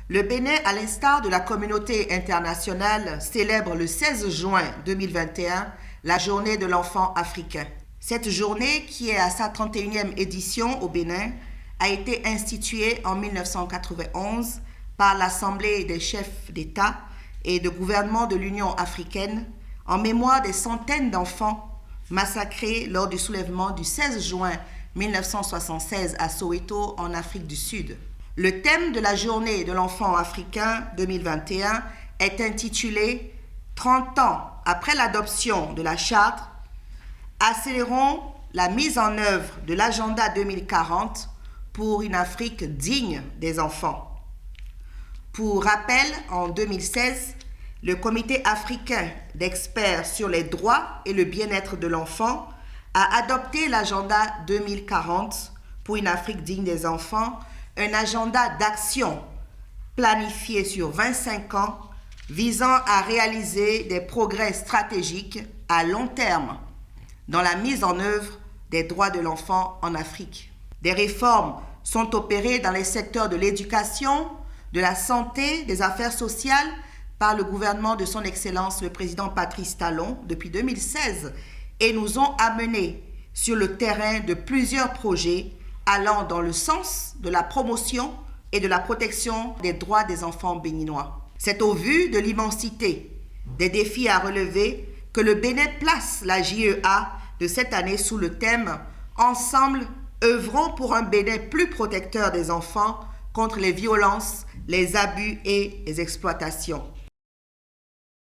Le Bénin, à l'instar de la communauté internationale, célèbre le 16 juin 2021 la journée de l'enfant africain. Cette journée, qui est à sa 31e édition au Bénin, a été instituée en 1991 par l'Assemblée des chefs d'État et de gouvernement de l'Union africaine en mémoire des centaines d'enfants massacrés lors du soulèvement du 16 juin 1976 à Soweto, en Afrique du Sud. Le thème de la journée de l'enfant africain 2021 est intitulé « 30 ans après l'adoption de la charte, accélérons la mise en œuvre de l'agenda 2040 pour une Afrique digne des enfants ». Pour rappel, en 2016, le Comité africain d'experts sur les droits et le bien-être de l'enfant a adopté l'agenda 2040 pour une Afrique digne des enfants, un agenda d'action planifié sur 25 ans visant à réaliser des progrès stratégiques à long terme dans la mise en œuvre des droits de l'enfant en Afrique. Des réformes sont opérées dans les secteurs de l'éducation, de la santé, des affaires sociales par le gouvernement de son Excellence le président Patrice Talon depuis 2016 et nous ont amenés sur le terrain de plusieurs projets allant dans le sens de la promotion et de la protection des droits des enfants béninois. C'est au vu de l'immensité des défis à relever que le Bénin place la JEA de cette année sous le thème « Ensemble, œuvrons pour un Bénin plus protecteur des enfants contre les violences, les abus et les exploitations ».